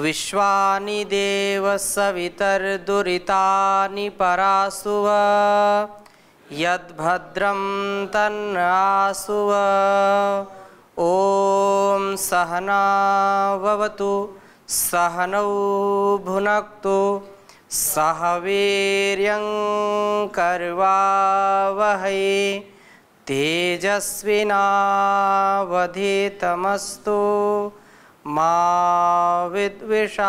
विश्वानि देव सवितर्दुरितानि परासुव यद्भद्रं तन्नासुव। ॐ सहना भवतु सहनौ भुनक्तु सह वीर्यं करवावहै तेजस्विनावधीतमस्तु मा विद्विषावहै।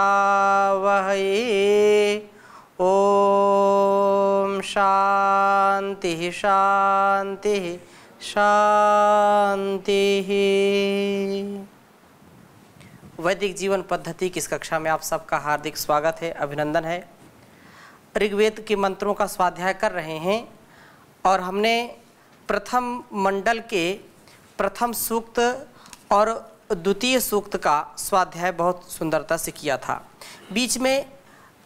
ओम शांति शांति शांति। वैदिक जीवन पद्धति की इस कक्षा में आप सबका हार्दिक स्वागत है, अभिनंदन है। ऋग्वेद के मंत्रों का स्वाध्याय कर रहे हैं और हमने प्रथम मंडल के प्रथम सूक्त और द्वितीय सूक्त का स्वाध्याय बहुत सुंदरता से किया था। बीच में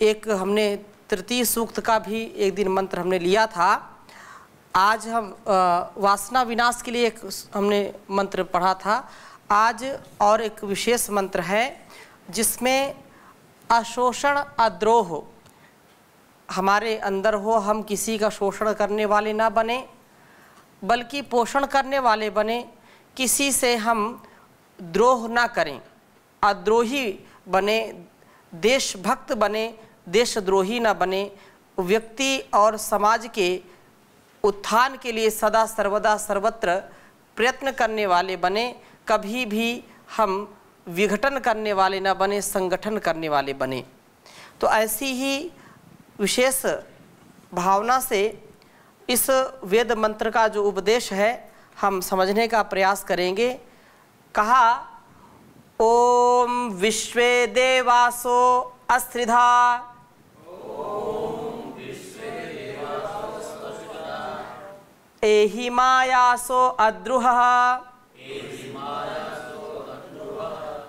एक हमने तृतीय सूक्त का भी एक दिन मंत्र हमने लिया था। आज हम वासना विनाश के लिए एक हमने मंत्र पढ़ा था। आज और एक विशेष मंत्र है जिसमें अशोषण अद्रोह हमारे अंदर हो, हम किसी का शोषण करने वाले ना बने बल्कि पोषण करने वाले बने, किसी से हम द्रोह ना करें, अद्रोही बने, देशभक्त बने, देशद्रोही ना बने, व्यक्ति और समाज के उत्थान के लिए सदा सर्वदा सर्वत्र प्रयत्न करने वाले बने, कभी भी हम विघटन करने वाले ना बने, संगठन करने वाले बने। तो ऐसी ही विशेष भावना से इस वेद मंत्र का जो उपदेश है हम समझने का प्रयास करेंगे। कहा ओम विश्वे देवासो अस्त्रिधा एहि मायासो अद्रुह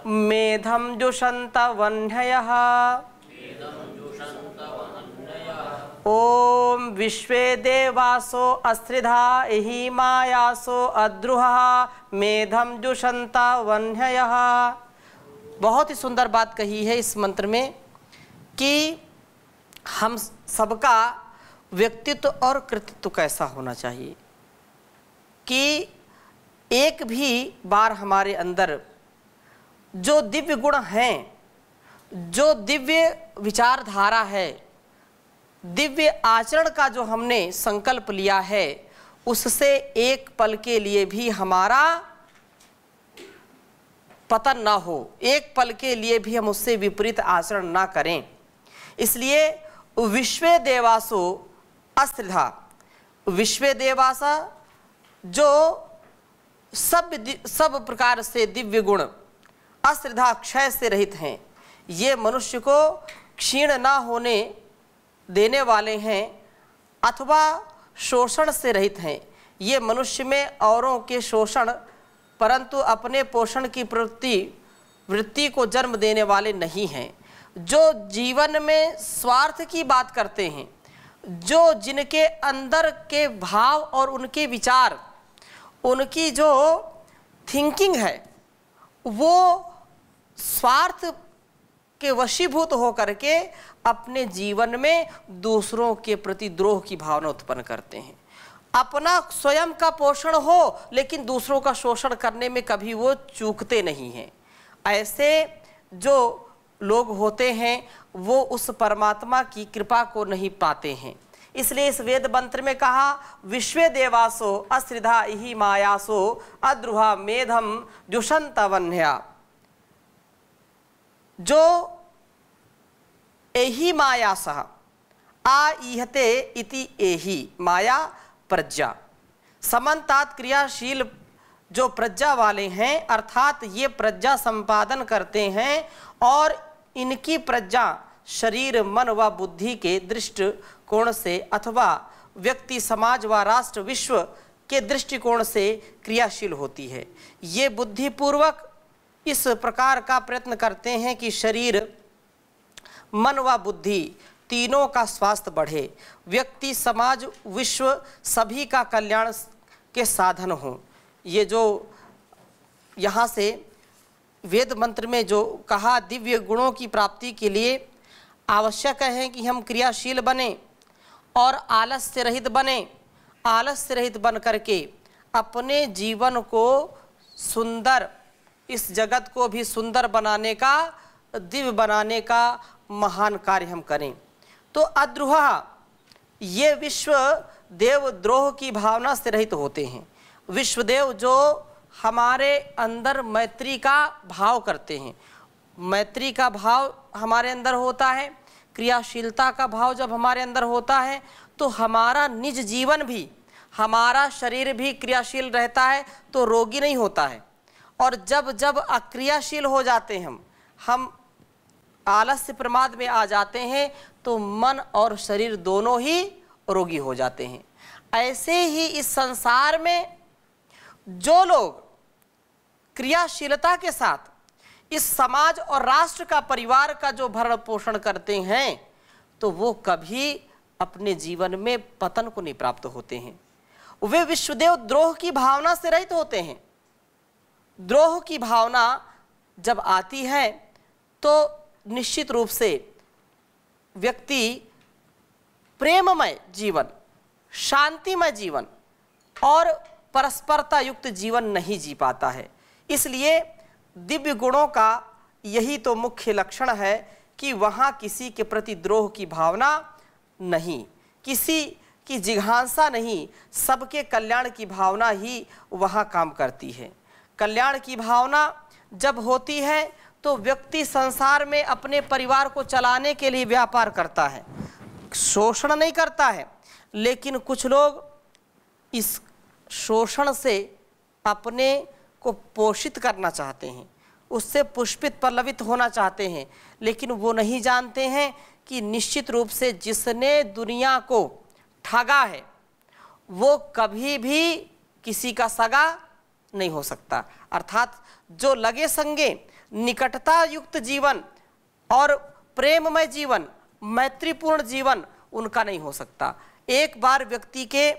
मेधम जुषन्त वह्नयः। ओम विश्वे देवासो अस्त्रिधा एहि मायासो अद्रुह मेधम जुषन्त वह्नयः। बहुत ही सुंदर बात कही है इस मंत्र में कि हम सबका व्यक्तित्व और कृतित्व कैसा होना चाहिए कि एक भी बार हमारे अंदर जो दिव्य गुण हैं, जो दिव्य विचारधारा है, दिव्य आचरण का जो हमने संकल्प लिया है, उससे एक पल के लिए भी हमारा पतन ना हो, एक पल के लिए भी हम उससे विपरीत आचरण ना करें। इसलिए विश्वे देवासो अस्त्रिधा, विश्वे देवासा जो सब प्रकार से दिव्य गुण अस्त्रिधा क्षय से रहित हैं, ये मनुष्य को क्षीण ना होने देने वाले हैं अथवा शोषण से रहित हैं। ये मनुष्य में औरों के शोषण परंतु अपने पोषण की वृत्ति को जन्म देने वाले नहीं हैं। जो जीवन में स्वार्थ की बात करते हैं, जो जिनके अंदर के भाव और उनके विचार, उनकी जो थिंकिंग है वो स्वार्थ के वशीभूत होकर के अपने जीवन में दूसरों के प्रति द्रोह की भावना उत्पन्न करते हैं। अपना स्वयं का पोषण हो लेकिन दूसरों का शोषण करने में कभी वो चूकते नहीं हैं। ऐसे जो लोग होते हैं वो उस परमात्मा की कृपा को नहीं पाते हैं। इसलिए इस वेद मंत्र में कहा विश्वे देवासो अस्त्रिधा इहि मायासो अद्रुहा मेधम जुषन्त वह्नयः। जो एहि मायासः आईहते इति एहि माया प्रज्ञा, समन्तात क्रियाशील जो प्रज्ञा वाले हैं अर्थात ये प्रज्ञा संपादन करते हैं और इनकी प्रज्ञा शरीर मन व बुद्धि के दृष्टिकोण से अथवा व्यक्ति समाज व राष्ट्र विश्व के दृष्टिकोण से क्रियाशील होती है। ये बुद्धिपूर्वक इस प्रकार का प्रयत्न करते हैं कि शरीर मन व बुद्धि तीनों का स्वास्थ्य बढ़े, व्यक्ति समाज विश्व सभी का कल्याण के साधन हों। ये जो यहाँ से वेद मंत्र में जो कहा, दिव्य गुणों की प्राप्ति के लिए आवश्यक है कि हम क्रियाशील बने और आलस्य रहित बने। आलस्य रहित बन करके अपने जीवन को सुंदर, इस जगत को भी सुंदर बनाने का, दिव्य बनाने का महान कार्य हम करें। तो अद्रोह ये विश्व देव द्रोह की भावना से रहित होते हैं। विश्वदेव जो हमारे अंदर मैत्री का भाव करते हैं, मैत्री का भाव हमारे अंदर होता है, क्रियाशीलता का भाव जब हमारे अंदर होता है तो हमारा निज जीवन भी, हमारा शरीर भी क्रियाशील रहता है, तो रोगी नहीं होता है। और जब जब अक्रियाशील हो जाते हैं हम आलस्य प्रमाद में आ जाते हैं, तो मन और शरीर दोनों ही रोगी हो जाते हैं। ऐसे ही इस संसार में जो लोग क्रियाशीलता के साथ इस समाज और राष्ट्र का, परिवार का जो भरण पोषण करते हैं, तो वो कभी अपने जीवन में पतन को नहीं प्राप्त होते हैं। वे विश्वदेव द्रोह की भावना से रहित होते हैं। द्रोह की भावना जब आती है तो निश्चित रूप से व्यक्ति प्रेममय जीवन, शांतिमय जीवन और परस्परता युक्त जीवन नहीं जी पाता है। इसलिए दिव्य गुणों का यही तो मुख्य लक्षण है कि वहाँ किसी के प्रति द्रोह की भावना नहीं, किसी की जिघांसा नहीं, सबके कल्याण की भावना ही वहाँ काम करती है। कल्याण की भावना जब होती है तो व्यक्ति संसार में अपने परिवार को चलाने के लिए व्यापार करता है, शोषण नहीं करता है। लेकिन कुछ लोग इस शोषण से अपने को पोषित करना चाहते हैं, उससे पुष्पित पल्लवित होना चाहते हैं, लेकिन वो नहीं जानते हैं कि निश्चित रूप से जिसने दुनिया को ठगा है वो कभी भी किसी का सगा नहीं हो सकता। अर्थात जो लगे संगे निकटता युक्त जीवन और प्रेममय जीवन, मैत्रीपूर्ण जीवन उनका नहीं हो सकता। एक बार व्यक्ति के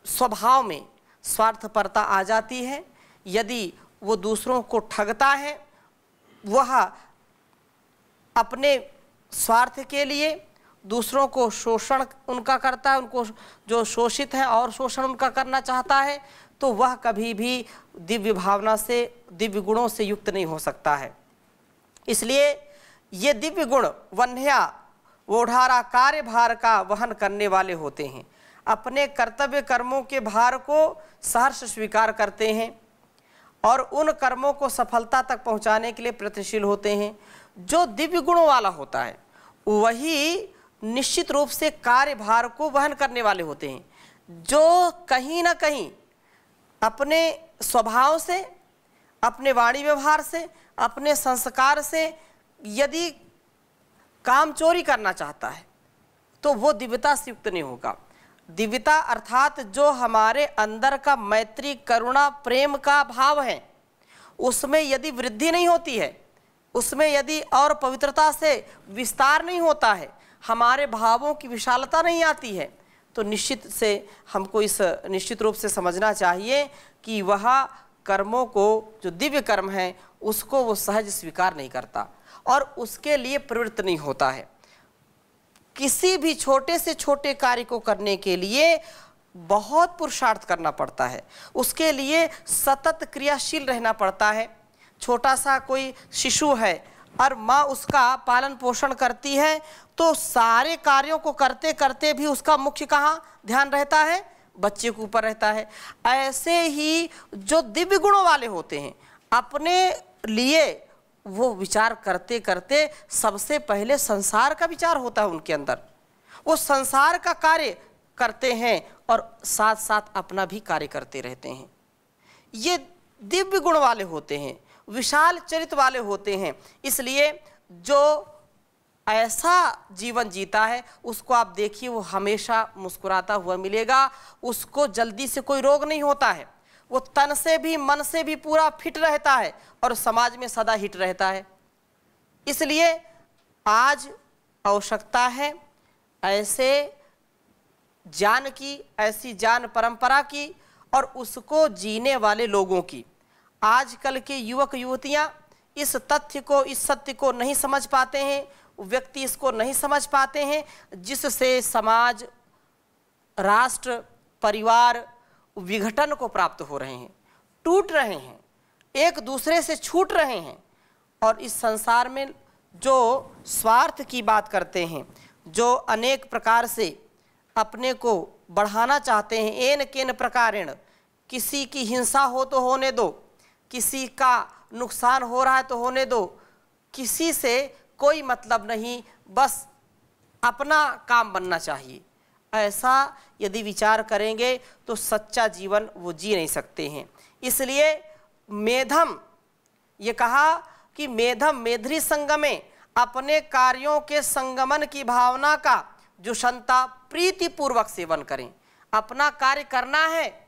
स्वभाव में स्वार्थपरता आ जाती है, यदि वो दूसरों को ठगता है, वह अपने स्वार्थ के लिए दूसरों को शोषण उनका करता है, उनको जो शोषित हैं और शोषण उनका करना चाहता है, तो वह कभी भी दिव्य भावना से, दिव्य गुणों से युक्त नहीं हो सकता है। इसलिए ये दिव्य गुण वन्ह्या ओढ़ारा कार्यभार का वहन करने वाले होते हैं। अपने कर्तव्य कर्मों के भार को सहर्ष स्वीकार करते हैं और उन कर्मों को सफलता तक पहुंचाने के लिए प्रयत्नशील होते हैं। जो दिव्य गुणों वाला होता है वही निश्चित रूप से कार्यभार को वहन करने वाले होते हैं। जो कहीं ना कहीं अपने स्वभाव से, अपने वाणी व्यवहार से, अपने संस्कार से यदि काम चोरी करना चाहता है तो वो दिव्यता से युक्त नहीं होगा। दिव्यता अर्थात जो हमारे अंदर का मैत्री, करुणा, प्रेम का भाव है, उसमें यदि वृद्धि नहीं होती है, उसमें यदि और पवित्रता से विस्तार नहीं होता है, हमारे भावों की विशालता नहीं आती है, तो निश्चित से हमको इस निश्चित रूप से समझना चाहिए कि वह कर्मों को, जो दिव्य कर्म है, उसको वो सहज स्वीकार नहीं करता और उसके लिए प्रवृत्त नहीं होता है। किसी भी छोटे से छोटे कार्य को करने के लिए बहुत पुरुषार्थ करना पड़ता है, उसके लिए सतत क्रियाशील रहना पड़ता है। छोटा सा कोई शिशु है और माँ उसका पालन पोषण करती है, तो सारे कार्यों को करते करते भी उसका मुख्य कहाँ ध्यान रहता है? बच्चे के ऊपर रहता है। ऐसे ही जो दिव्य गुणों वाले होते हैं, अपने लिए वो विचार करते करते सबसे पहले संसार का विचार होता है उनके अंदर, वो संसार का कार्य करते हैं और साथ साथ अपना भी कार्य करते रहते हैं। ये दिव्य गुण वाले होते हैं, विशाल चरित्र वाले होते हैं। इसलिए जो ऐसा जीवन जीता है उसको आप देखिए, वो हमेशा मुस्कुराता हुआ मिलेगा, उसको जल्दी से कोई रोग नहीं होता है, वो तन से भी मन से भी पूरा फिट रहता है और समाज में सदा हिट रहता है। इसलिए आज आवश्यकता है ऐसे ज्ञान की, ऐसी ज्ञान परंपरा की और उसको जीने वाले लोगों की। आजकल के युवक युवतियां इस तथ्य को, इस सत्य को नहीं समझ पाते हैं, व्यक्ति इसको नहीं समझ पाते हैं, जिससे समाज, राष्ट्र, परिवार विघटन को प्राप्त हो रहे हैं, टूट रहे हैं, एक दूसरे से छूट रहे हैं। और इस संसार में जो स्वार्थ की बात करते हैं, जो अनेक प्रकार से अपने को बढ़ाना चाहते हैं, एन केन प्रकारेण, किसी की हिंसा हो तो होने दो, किसी का नुकसान हो रहा है तो होने दो, किसी से कोई मतलब नहीं, बस अपना काम बनना चाहिए, ऐसा यदि विचार करेंगे तो सच्चा जीवन वो जी नहीं सकते हैं। इसलिए मेधम, ये कहा कि मेधम मेधरी संगमे, अपने कार्यों के संगमन की भावना का जो क्षमता प्रीतिपूर्वक सेवन करें। अपना कार्य करना है,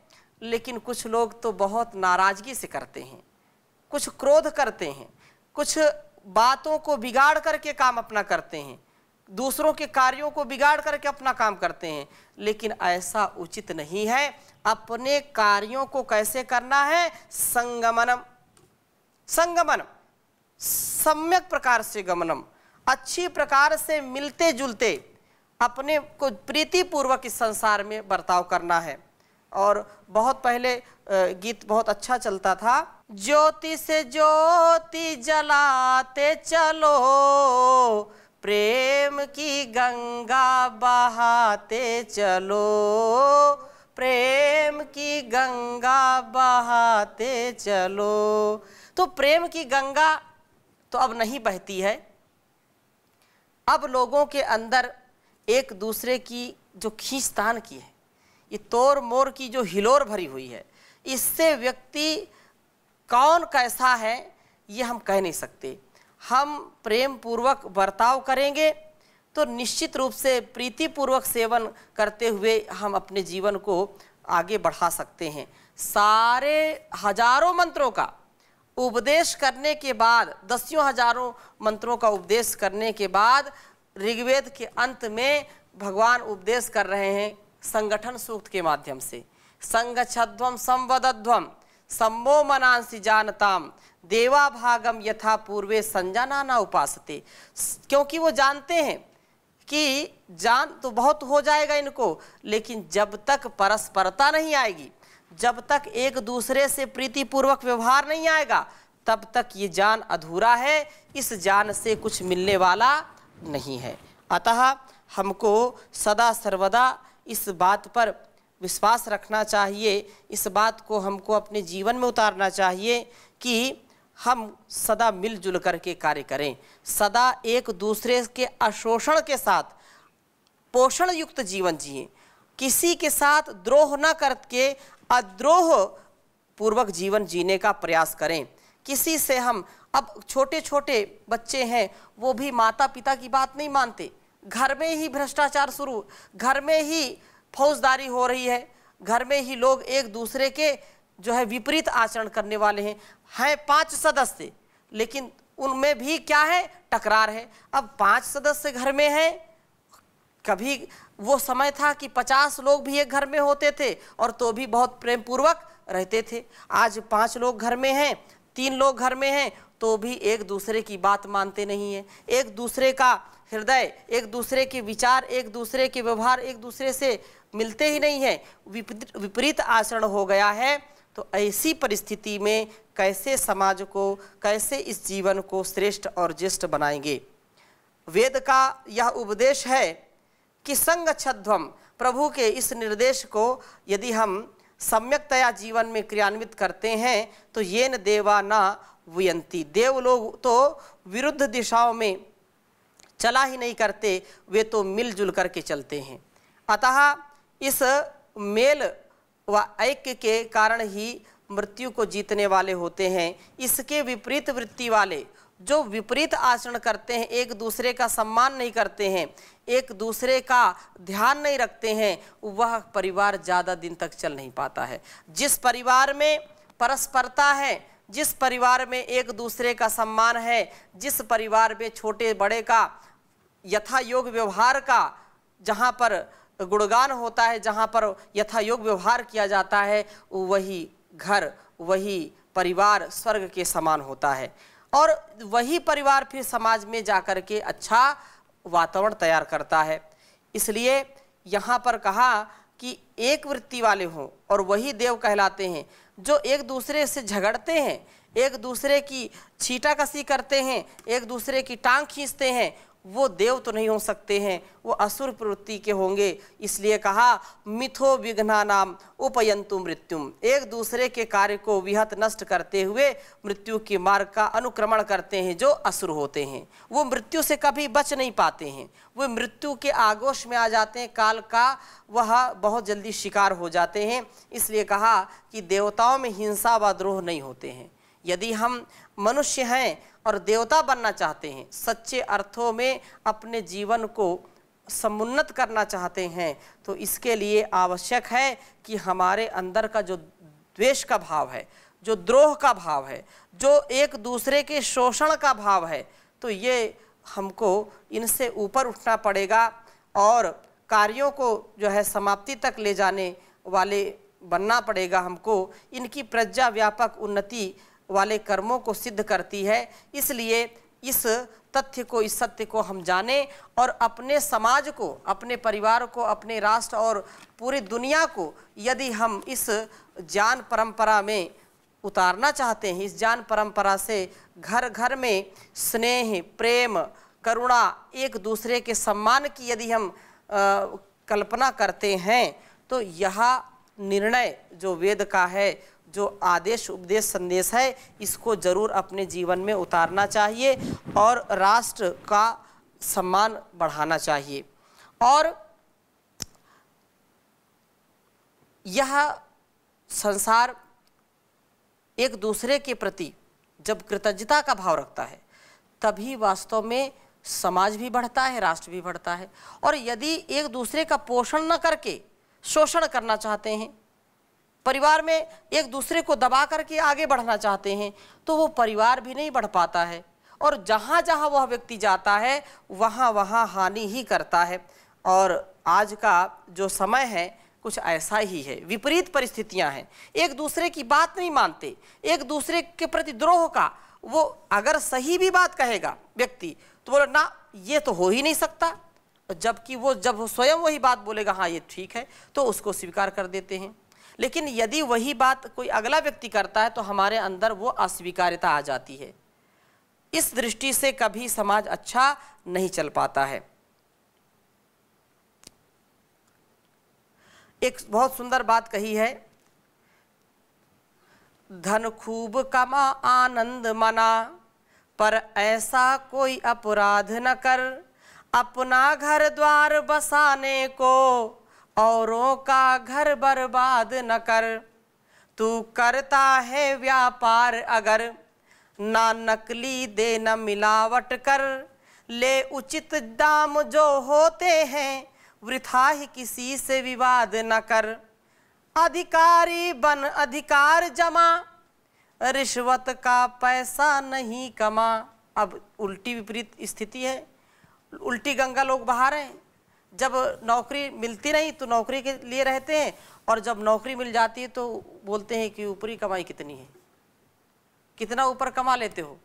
लेकिन कुछ लोग तो बहुत नाराजगी से करते हैं, कुछ क्रोध करते हैं, कुछ बातों को बिगाड़ करके काम अपना करते हैं, दूसरों के कार्यों को बिगाड़ करके अपना काम करते हैं, लेकिन ऐसा उचित नहीं है। अपने कार्यों को कैसे करना है? संगमनम, संगमनम, सम्यक प्रकार से गमनम, अच्छी प्रकार से मिलते जुलते अपने को प्रीतिपूर्वक इस संसार में बर्ताव करना है। और बहुत पहले गीत बहुत अच्छा चलता था, ज्योति से ज्योति जलाते चलो, प्रेम की गंगा बहाते चलो, प्रेम की गंगा बहाते चलो। तो प्रेम की गंगा तो अब नहीं बहती है, अब लोगों के अंदर एक दूसरे की जो खींचतान की है, ये तोड़ मोड़ की जो हिलोर भरी हुई है, इससे व्यक्ति कौन कैसा है ये हम कह नहीं सकते। हम प्रेम पूर्वक बर्ताव करेंगे तो निश्चित रूप से प्रीतिपूर्वक सेवन करते हुए हम अपने जीवन को आगे बढ़ा सकते हैं। सारे हजारों मंत्रों का उपदेश करने के बाद, दसियों हजारों मंत्रों का उपदेश करने के बाद ऋग्वेद के अंत में भगवान उपदेश कर रहे हैं संगठन सूक्त के माध्यम से। संगच्छध्वम संवदध्वम सम्मो मनांसि जानताम देवा भागम यथा पूर्वे संजाना उपासते। क्योंकि वो जानते हैं कि जान तो बहुत हो जाएगा इनको, लेकिन जब तक परस्परता नहीं आएगी, जब तक एक दूसरे से प्रीतिपूर्वक व्यवहार नहीं आएगा, तब तक ये जान अधूरा है, इस जान से कुछ मिलने वाला नहीं है। अतः हमको सदा सर्वदा इस बात पर विश्वास रखना चाहिए, इस बात को हमको अपने जीवन में उतारना चाहिए कि हम सदा मिलजुल करके कार्य करें, सदा एक दूसरे के अशोषण के साथ पोषण युक्त जीवन जिएं, किसी के साथ द्रोह न करके अद्रोह पूर्वक जीवन जीने का प्रयास करें। किसी से हम, अब छोटे छोटे बच्चे हैं, वो भी माता पिता की बात नहीं मानते, घर में ही भ्रष्टाचार शुरू, घर में ही फौजदारी हो रही है, घर में ही लोग एक दूसरे के जो है विपरीत आचरण करने वाले हैं। 5 सदस्य, लेकिन उनमें भी क्या है? टकरार है। अब 5 सदस्य घर में हैं, कभी वो समय था कि 50 लोग भी एक घर में होते थे और तो भी बहुत प्रेम पूर्वक रहते थे। आज 5 लोग घर में हैं, 3 लोग घर में हैं, तो भी एक दूसरे की बात मानते नहीं है, एक दूसरे का हृदय, एक दूसरे के विचार, एक दूसरे के व्यवहार एक दूसरे से मिलते ही नहीं है, विपरीत आचरण हो गया है। तो ऐसी परिस्थिति में कैसे समाज को, कैसे इस जीवन को श्रेष्ठ और ज्येष्ठ बनाएंगे? वेद का यह उपदेश है कि संगच्छध्वम, प्रभु के इस निर्देश को यदि हम सम्यकतया जीवन में क्रियान्वित करते हैं तो ये न देवा न वयंती, देव लोग तो विरुद्ध दिशाओं में चला ही नहीं करते, वे तो मिलजुल करके चलते हैं। अतः इस मेल व ऐक्य के कारण ही मृत्यु को जीतने वाले होते हैं। इसके विपरीत वृत्ति वाले जो विपरीत आचरण करते हैं, एक दूसरे का सम्मान नहीं करते हैं, एक दूसरे का ध्यान नहीं रखते हैं, वह परिवार ज़्यादा दिन तक चल नहीं पाता है। जिस परिवार में परस्परता है, जिस परिवार में एक दूसरे का सम्मान है, जिस परिवार में छोटे बड़े का यथा योग व्यवहार का, जहाँ पर गुणगान होता है, जहाँ पर यथा योग व्यवहार किया जाता है, वही घर, वही परिवार स्वर्ग के समान होता है और वही परिवार फिर समाज में जाकर के अच्छा वातावरण तैयार करता है। इसलिए यहाँ पर कहा कि एक वृत्ति वाले हों और वही देव कहलाते हैं। जो एक दूसरे से झगड़ते हैं, एक दूसरे की छींटाकशी करते हैं, एक दूसरे की टांग खींचते हैं, वो देव तो नहीं हो सकते हैं, वो असुर प्रवृत्ति के होंगे। इसलिए कहा मिथो विघ्ना नाम उपयंतु मृत्युम, एक दूसरे के कार्य को विहत नष्ट करते हुए मृत्यु के मार्ग का अनुक्रमण करते हैं। जो असुर होते हैं वो मृत्यु से कभी बच नहीं पाते हैं, वो मृत्यु के आगोश में आ जाते हैं, काल का वह बहुत जल्दी शिकार हो जाते हैं। इसलिए कहा कि देवताओं में हिंसा व द्रोह नहीं होते हैं। यदि हम मनुष्य हैं और देवता बनना चाहते हैं, सच्चे अर्थों में अपने जीवन को समुन्नत करना चाहते हैं, तो इसके लिए आवश्यक है कि हमारे अंदर का जो द्वेष का भाव है, जो द्रोह का भाव है, जो एक दूसरे के शोषण का भाव है, तो ये हमको इनसे ऊपर उठना पड़ेगा और कार्यों को जो है समाप्ति तक ले जाने वाले बनना पड़ेगा हमको। इनकी प्रज्ञा व्यापक उन्नति वाले कर्मों को सिद्ध करती है। इसलिए इस तथ्य को, इस सत्य को हम जानें और अपने समाज को, अपने परिवार को, अपने राष्ट्र और पूरी दुनिया को यदि हम इस ज्ञान परंपरा में उतारना चाहते हैं, इस ज्ञान परंपरा से घर घर में स्नेह, प्रेम, करुणा, एक दूसरे के सम्मान की यदि हम कल्पना करते हैं, तो यह निर्णय जो वेद का है, जो आदेश उपदेश संदेश है, इसको जरूर अपने जीवन में उतारना चाहिए और राष्ट्र का सम्मान बढ़ाना चाहिए। और यह संसार एक दूसरे के प्रति जब कृतज्ञता का भाव रखता है, तभी वास्तव में समाज भी बढ़ता है, राष्ट्र भी बढ़ता है। और यदि एक दूसरे का पोषण न करके शोषण करना चाहते हैं, परिवार में एक दूसरे को दबा करके आगे बढ़ना चाहते हैं, तो वो परिवार भी नहीं बढ़ पाता है और जहाँ जहाँ वह व्यक्ति जाता है वहाँ वहाँ हानि ही करता है। और आज का जो समय है कुछ ऐसा ही है, विपरीत परिस्थितियाँ हैं, एक दूसरे की बात नहीं मानते, एक दूसरे के प्रति द्रोह का, वो अगर सही भी बात कहेगा व्यक्ति तो बोले ना ये तो हो ही नहीं सकता, जबकि वो जब वो स्वयं वही बात बोलेगा हाँ ये ठीक है, तो उसको स्वीकार कर देते हैं। लेकिन यदि वही बात कोई अगला व्यक्ति करता है तो हमारे अंदर वो अस्वीकार्यता आ जाती है। इस दृष्टि से कभी समाज अच्छा नहीं चल पाता है। एक बहुत सुंदर बात कही है, धन खूब कमा आनंद मना, पर ऐसा कोई अपराध न कर, अपना घर द्वार बसाने को औरों का घर बर्बाद न कर। तू करता है व्यापार अगर, ना नकली दे न मिलावट कर, ले उचित दाम जो होते हैं, वृथा ही किसी से विवाद न कर। अधिकारी बन अधिकार जमा, रिश्वत का पैसा नहीं कमा। अब उल्टी विपरीत स्थिति है, उल्टी गंगा लोग बहा रहे हैं। जब नौकरी मिलती नहीं तो नौकरी के लिए रहते हैं, और जब नौकरी मिल जाती है तो बोलते हैं कि ऊपरी कमाई कितनी है, कितना ऊपर कमा लेते हो,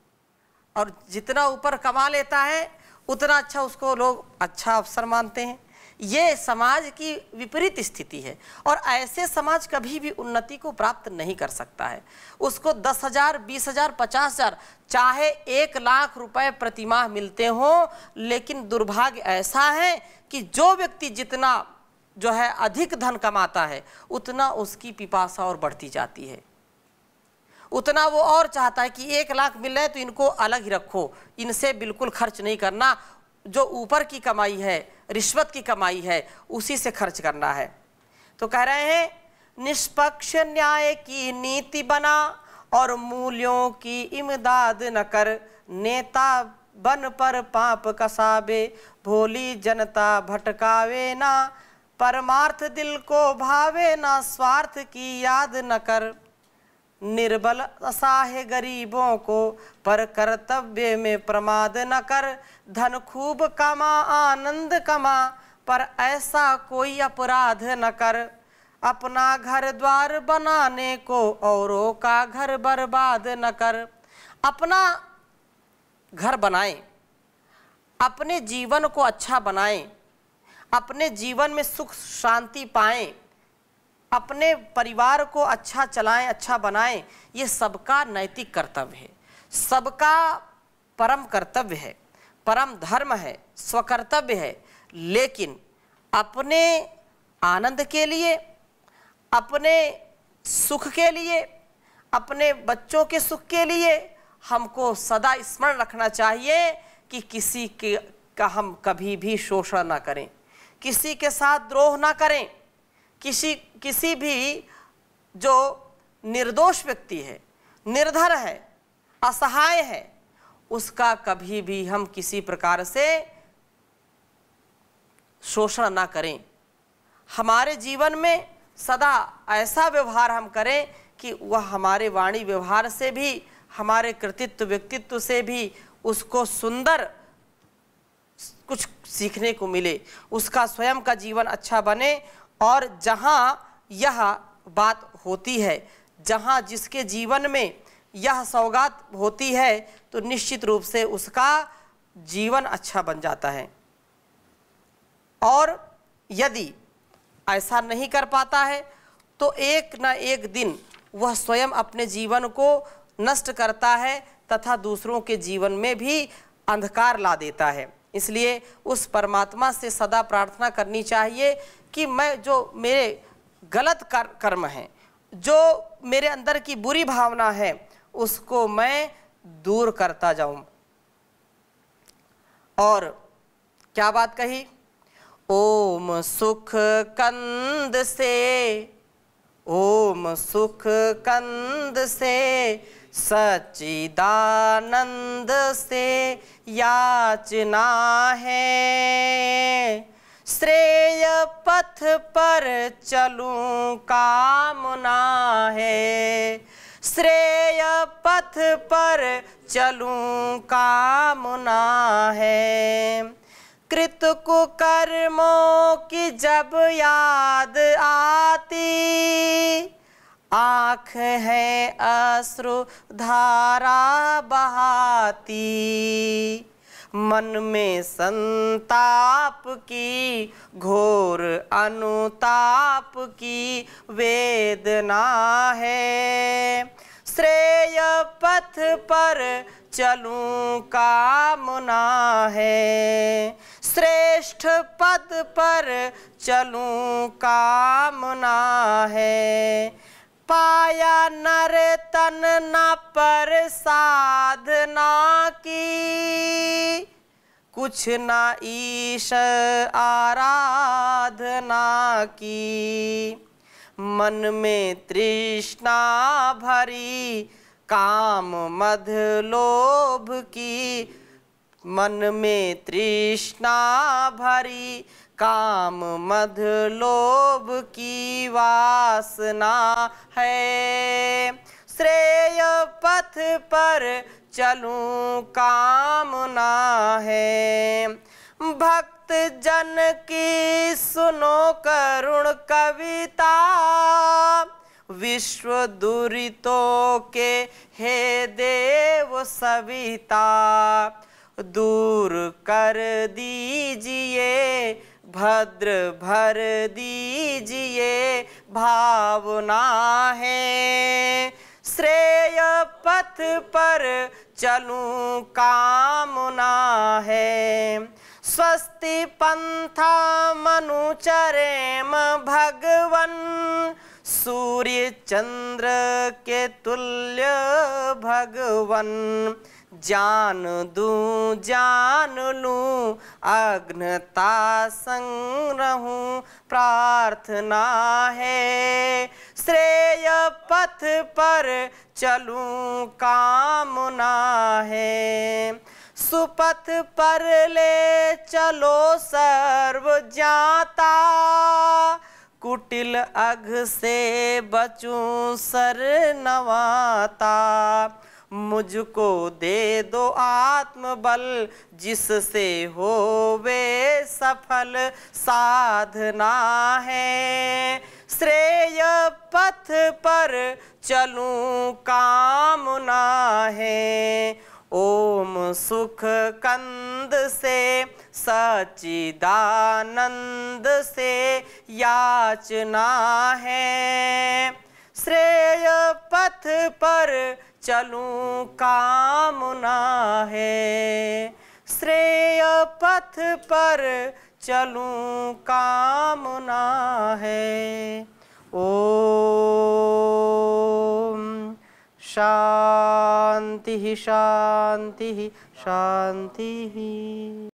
और जितना ऊपर कमा लेता है उतना अच्छा उसको लोग अच्छा अफसर मानते हैं। ये समाज की विपरीत स्थिति है और ऐसे समाज कभी भी उन्नति को प्राप्त नहीं कर सकता है। उसको 10,000, 20,000, 50,000, चाहे 1,00,000 रुपए प्रतिमाह मिलते हों, लेकिन दुर्भाग्य ऐसा है कि जो व्यक्ति जितना जो है अधिक धन कमाता है, उतना उसकी पिपासा और बढ़ती जाती है, उतना वो और चाहता है कि 1,00,000 मिल रहे हैं तो इनको अलग ही रखो, इनसे बिल्कुल खर्च नहीं करना, जो ऊपर की कमाई है, रिश्वत की कमाई है, उसी से खर्च करना है। तो कह रहे हैं निष्पक्ष न्याय की नीति बना, और मूल्यों की इमदाद न कर। नेता बन पर पाप कसाबे, भोली जनता भटकावे ना। परमार्थ दिल को भावे ना, स्वार्थ की याद न कर। निर्बल असहाय गरीबों को, पर कर्तव्य में प्रमाद न कर। धन खूब कमा आनंद कमा, पर ऐसा कोई अपराध न कर। अपना घर द्वार बनाने को औरों का घर बर्बाद न कर। अपना घर बनाएं, अपने जीवन को अच्छा बनाएं, अपने जीवन में सुख शांति पाएं, अपने परिवार को अच्छा चलाएं, अच्छा बनाएं। ये सबका नैतिक कर्तव्य है, सबका परम कर्तव्य है, परम धर्म है, स्वकर्तव्य है। लेकिन अपने आनंद के लिए, अपने सुख के लिए, अपने बच्चों के सुख के लिए हमको सदा स्मरण रखना चाहिए कि किसी का हम कभी भी शोषण ना करें, किसी के साथ द्रोह ना करें। किसी भी जो निर्दोष व्यक्ति है, निर्धन है, असहाय है, उसका कभी भी हम किसी प्रकार से शोषण ना करें। हमारे जीवन में सदा ऐसा व्यवहार हम करें कि वह हमारे वाणी व्यवहार से भी, हमारे कृतित्व व्यक्तित्व से भी उसको सुंदर कुछ सीखने को मिले, उसका स्वयं का जीवन अच्छा बने। और जहाँ यह बात होती है, जहाँ जिसके जीवन में यह सौगात होती है, तो निश्चित रूप से उसका जीवन अच्छा बन जाता है। और यदि ऐसा नहीं कर पाता है तो एक न एक दिन वह स्वयं अपने जीवन को नष्ट करता है तथा दूसरों के जीवन में भी अंधकार ला देता है। इसलिए उस परमात्मा से सदा प्रार्थना करनी चाहिए कि मैं, जो मेरे गलत कर्म हैं, जो मेरे अंदर की बुरी भावना है, उसको मैं दूर करता जाऊं। और क्या बात कही, ओम सुख कंद से, ओम सुख कंद से सच्चिदानंद से याचना है। श्रेय पथ पर चलूं कामना है, श्रेय पथ पर चलूं कामना है। कृत कुकर्मों की जब याद आती, आँख है अश्रु धारा बहाती। मन में संताप की घोर अनुताप की वेदना है। श्रेय पथ पर चलूं कामना है, श्रेष्ठ पद पर चलूं कामना है। पाया नर तन न पर साधना की, कुछ न ईश आराधना की। मन में तृष्णा भरी काम मद लोभ की, मन में तृष्णा भरी काम मद लोभ की वासना है। श्रेय पथ पर चलूं कामना है। भक्त जन की सुनो करुण कविता, विश्व दुरितों के हे देव सविता। दूर कर दीजिए, भद्र भर दीजिए भावना है। श्रेय पथ पर चलूं कामना है। स्वस्ति पंथा मनुचरेम भगवन, सूर्य चंद्र के तुल्य भगवन। जान दूं जान लूं अग्नता संग रहूं प्रार्थना है। श्रेय पथ पर चलूं कामना है। सुपथ पर ले चलो सर्व ज्ञाता, कुटिल अघ से बचूं सर नवाता। मुझको दे दो आत्मबल, जिससे होवे सफल साधना है। श्रेय पथ पर चलूं कामना है। ओम सुख कंद से सच्चिदानंद से याचना है। श्रेय पथ पर चलूं कामना है। श्रेय पथ पर चलूं कामना है। ओम शांति शांति शांति।